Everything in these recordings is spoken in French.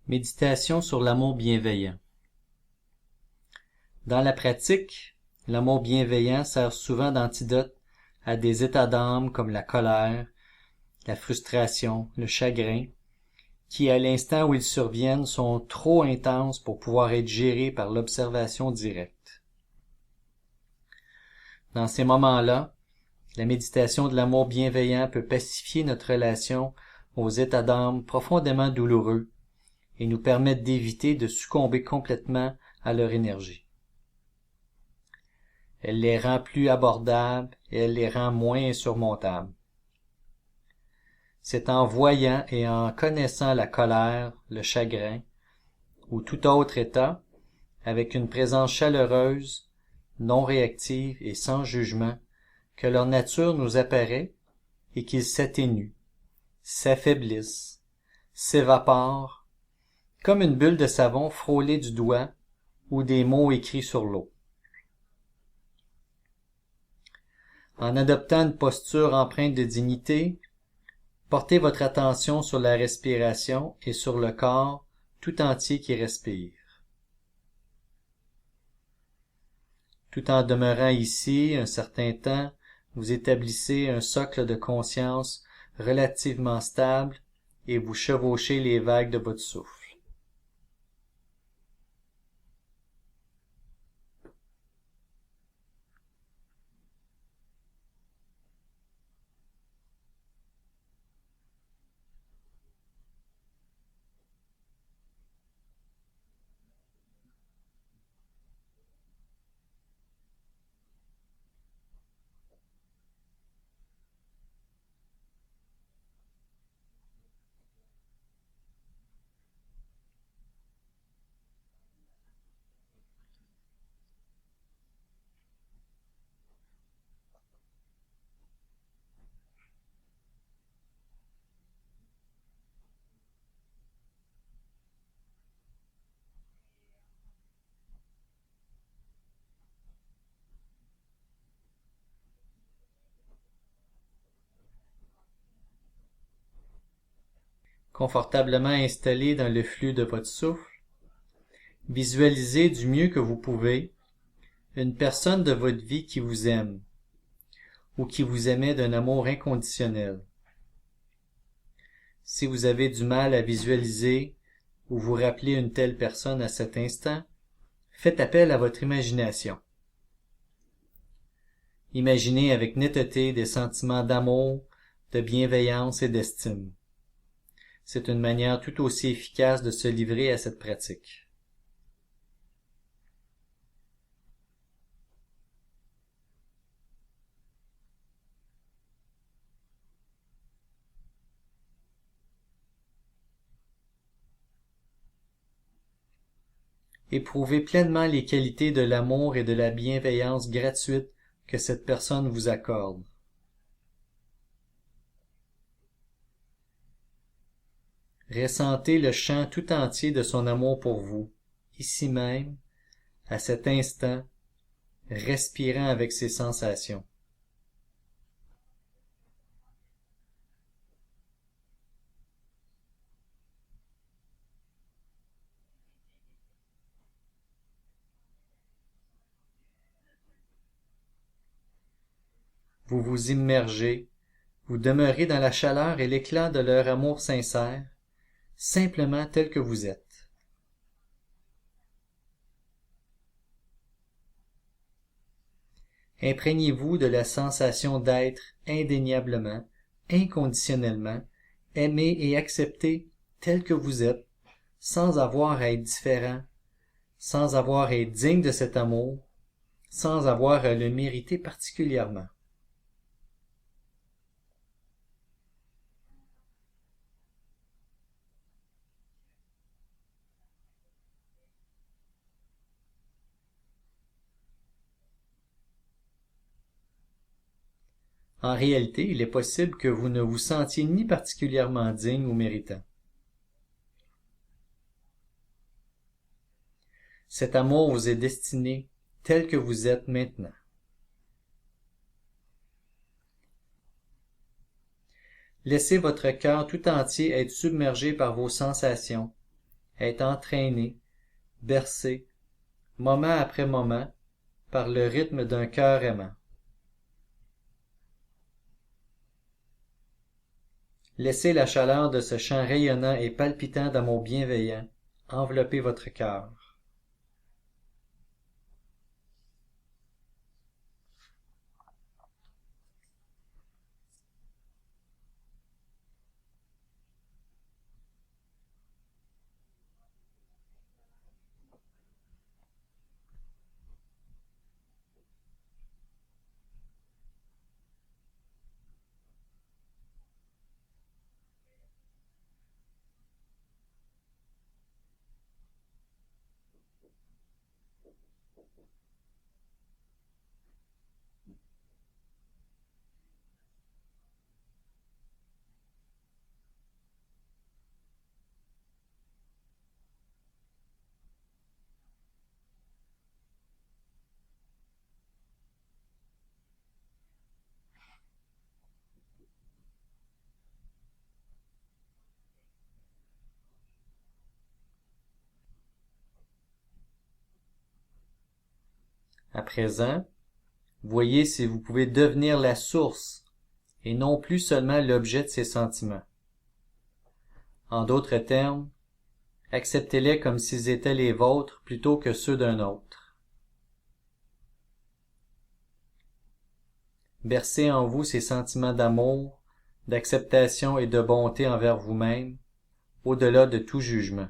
Méditation sur l'amour bienveillant. Dans la pratique, l'amour bienveillant sert souvent d'antidote à des états d'âme comme la colère, la frustration, le chagrin, qui à l'instant où ils surviennent sont trop intenses pour pouvoir être gérés par l'observation directe. Dans ces moments-là, la méditation de l'amour bienveillant peut pacifier notre relation aux états d'âme profondément douloureux et nous permettre d'éviter de succomber complètement à leur énergie. Elle les rend plus abordables et elle les rend moins insurmontables. C'est en voyant et en connaissant la colère, le chagrin ou tout autre état, avec une présence chaleureuse, non réactive et sans jugement, que leur nature nous apparaît et qu'ils s'atténuent, s'affaiblissent, s'évaporent, comme une bulle de savon frôlée du doigt ou des mots écrits sur l'eau. En adoptant une posture empreinte de dignité, portez votre attention sur la respiration et sur le corps tout entier qui respire. Tout en demeurant ici un certain temps, vous établissez un socle de conscience relativement stable et vous chevauchez les vagues de votre souffle. Confortablement installé dans le flux de votre souffle, visualisez du mieux que vous pouvez une personne de votre vie qui vous aime ou qui vous aimait d'un amour inconditionnel. Si vous avez du mal à visualiser ou vous rappeler une telle personne à cet instant, faites appel à votre imagination. Imaginez avec netteté des sentiments d'amour, de bienveillance et d'estime. C'est une manière tout aussi efficace de se livrer à cette pratique. Éprouvez pleinement les qualités de l'amour et de la bienveillance gratuite que cette personne vous accorde. Ressentez le champ tout entier de son amour pour vous, ici même, à cet instant, respirant avec ses sensations. Vous vous immergez, vous demeurez dans la chaleur et l'éclat de leur amour sincère, simplement tel que vous êtes. Imprégnez-vous de la sensation d'être indéniablement, inconditionnellement, aimé et accepté tel que vous êtes, sans avoir à être différent, sans avoir à être digne de cet amour, sans avoir à le mériter particulièrement. En réalité, il est possible que vous ne vous sentiez ni particulièrement digne ou méritant. Cet amour vous est destiné tel que vous êtes maintenant. Laissez votre cœur tout entier être submergé par vos sensations est entraîné, bercé, moment après moment, par le rythme d'un cœur aimant. Laissez la chaleur de ce chant rayonnant et palpitant d'amour bienveillant envelopper votre cœur. À présent, voyez si vous pouvez devenir la source et non plus seulement l'objet de ces sentiments. En d'autres termes, acceptez-les comme s'ils étaient les vôtres plutôt que ceux d'un autre. Bercez en vous ces sentiments d'amour, d'acceptation et de bonté envers vous-même, au-delà de tout jugement.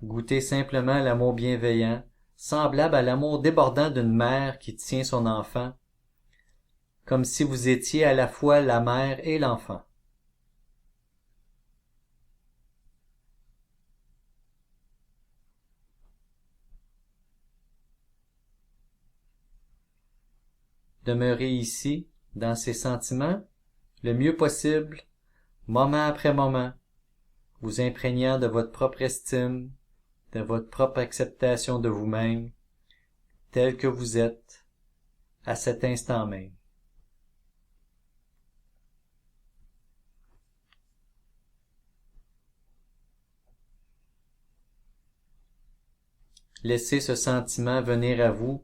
Goûtez simplement l'amour bienveillant, semblable à l'amour débordant d'une mère qui tient son enfant, comme si vous étiez à la fois la mère et l'enfant. Demeurez ici, dans ces sentiments, le mieux possible, moment après moment, vous imprégnant de votre propre estime, de votre propre acceptation de vous-même, tel que vous êtes, à cet instant même. Laissez ce sentiment venir à vous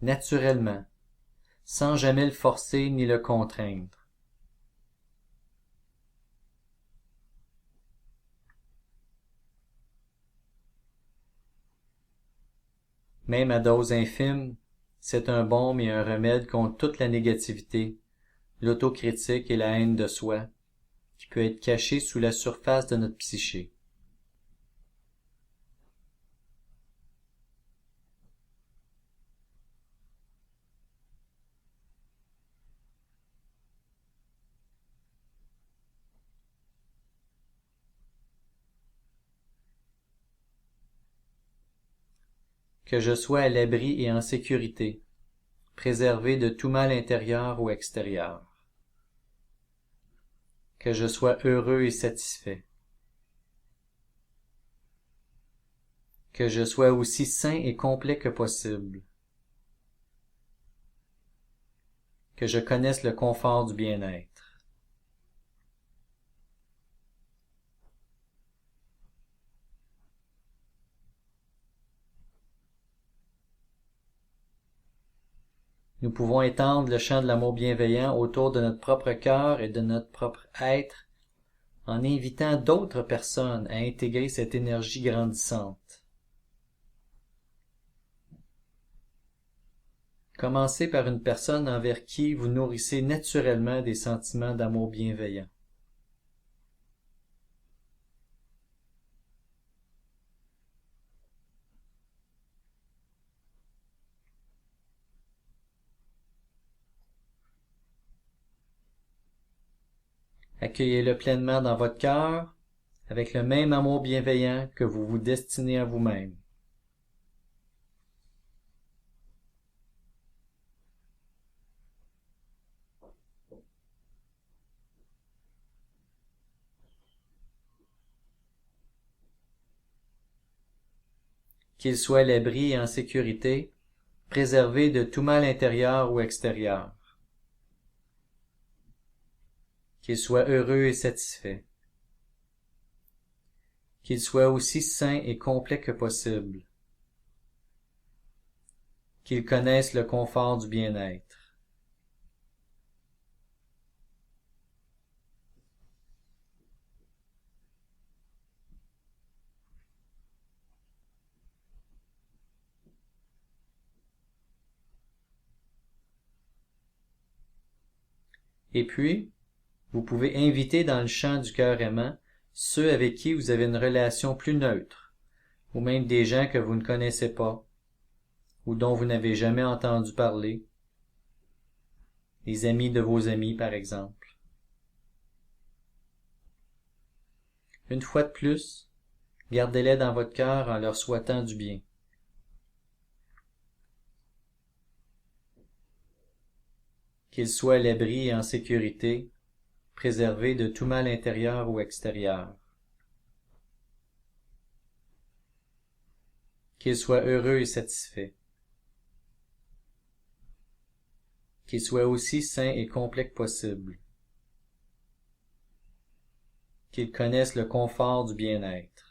naturellement, sans jamais le forcer ni le contraindre. Même à dose infime, c'est un baume et un remède contre toute la négativité, l'autocritique et la haine de soi, qui peut être cachée sous la surface de notre psyché. Que je sois à l'abri et en sécurité, préservé de tout mal intérieur ou extérieur. Que je sois heureux et satisfait. Que je sois aussi sain et complet que possible. Que je connaisse le confort du bien-être. Nous pouvons étendre le champ de l'amour bienveillant autour de notre propre cœur et de notre propre être en invitant d'autres personnes à intégrer cette énergie grandissante. Commencez par une personne envers qui vous nourrissez naturellement des sentiments d'amour bienveillant. Accueillez-le pleinement dans votre cœur, avec le même amour bienveillant que vous vous destinez à vous-même. Qu'il soit à l'abri et en sécurité, préservé de tout mal intérieur ou extérieur. qu'il soit heureux et satisfait, qu'il soit aussi sain et complet que possible, qu'il connaisse le confort du bien-être. Et puis, vous pouvez inviter dans le champ du cœur aimant ceux avec qui vous avez une relation plus neutre, ou même des gens que vous ne connaissez pas, ou dont vous n'avez jamais entendu parler, les amis de vos amis par exemple. Une fois de plus, gardez-les dans votre cœur en leur souhaitant du bien. Qu'ils soient à l'abri et en sécurité, préservés de tout mal intérieur ou extérieur. Qu'ils soient heureux et satisfaits. Qu'ils soient aussi sains et complets que possible. Qu'ils connaissent le confort du bien-être.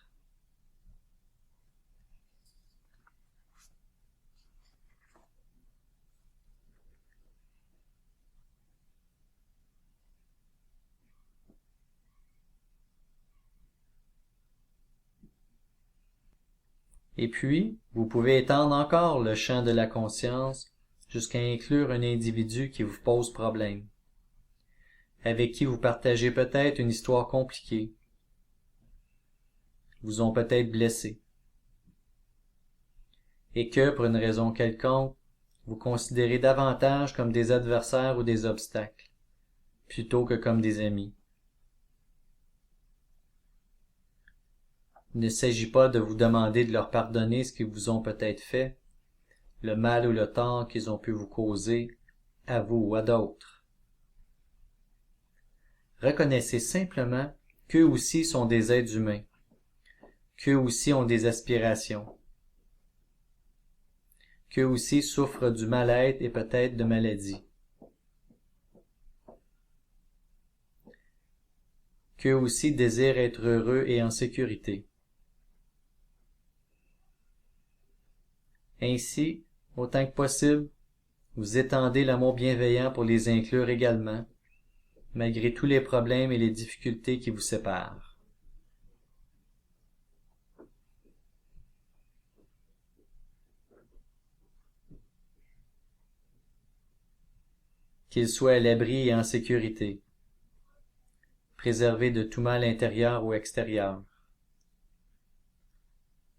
Et puis, vous pouvez étendre encore le champ de la conscience jusqu'à inclure un individu qui vous pose problème, avec qui vous partagez peut-être une histoire compliquée, vous ont peut-être blessé, et que, pour une raison quelconque, vous considérez davantage comme des adversaires ou des obstacles, plutôt que comme des amis. Il ne s'agit pas de vous demander de leur pardonner ce qu'ils vous ont peut-être fait, le mal ou le tort qu'ils ont pu vous causer, à vous ou à d'autres. Reconnaissez simplement qu'eux aussi sont des êtres humains, qu'eux aussi ont des aspirations, qu'eux aussi souffrent du mal-être et peut-être de maladies, qu'eux aussi désirent être heureux et en sécurité. Ainsi, autant que possible, vous étendez l'amour bienveillant pour les inclure également, malgré tous les problèmes et les difficultés qui vous séparent. Qu'ils soient à l'abri et en sécurité, préservés de tout mal intérieur ou extérieur,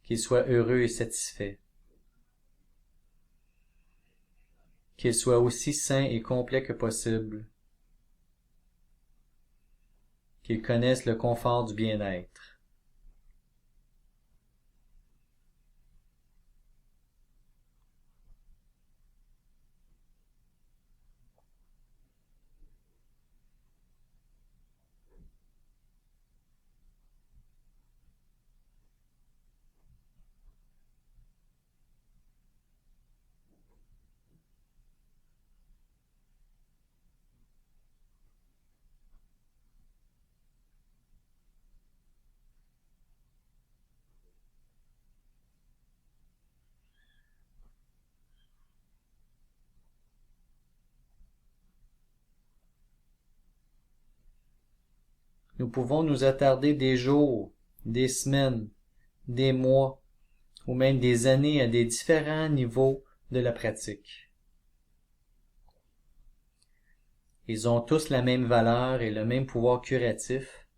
qu'ils soient heureux et satisfaits, qu'ils soient aussi sains et complets que possible, qu'ils connaissent le confort du bien-être. Nous pouvons nous attarder des jours, des semaines, des mois, ou même des années à des différents niveaux de la pratique. Ils ont tous la même valeur et le même pouvoir curatif,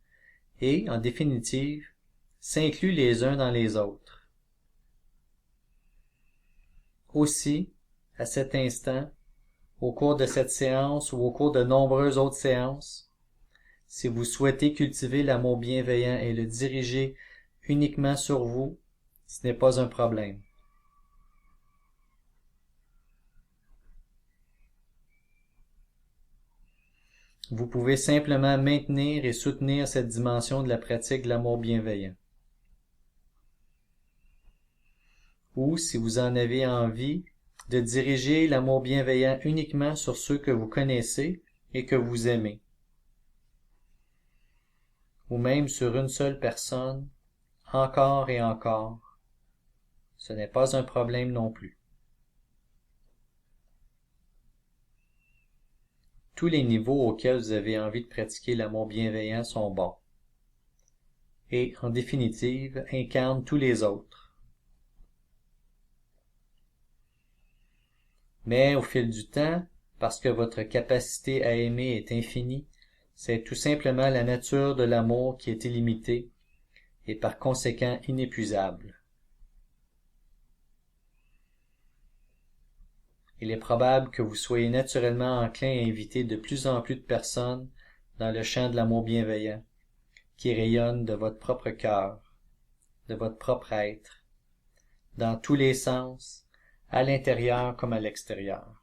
et, en définitive, s'incluent les uns dans les autres. Aussi, à cet instant, au cours de cette séance ou au cours de nombreuses autres séances, si vous souhaitez cultiver l'amour bienveillant et le diriger uniquement sur vous, ce n'est pas un problème. Vous pouvez simplement maintenir et soutenir cette dimension de la pratique de l'amour bienveillant. Ou, si vous en avez envie, de diriger l'amour bienveillant uniquement sur ceux que vous connaissez et que vous aimez. ou même sur une seule personne, encore et encore, ce n'est pas un problème non plus. Tous les niveaux auxquels vous avez envie de pratiquer l'amour bienveillant sont bons, et, en définitive, incarnent tous les autres. Mais au fil du temps, parce que votre capacité à aimer est infinie, c'est tout simplement la nature de l'amour qui est illimitée et par conséquent inépuisable. Il est probable que vous soyez naturellement enclin à inviter de plus en plus de personnes dans le champ de l'amour bienveillant, qui rayonne de votre propre cœur, de votre propre être, dans tous les sens, à l'intérieur comme à l'extérieur.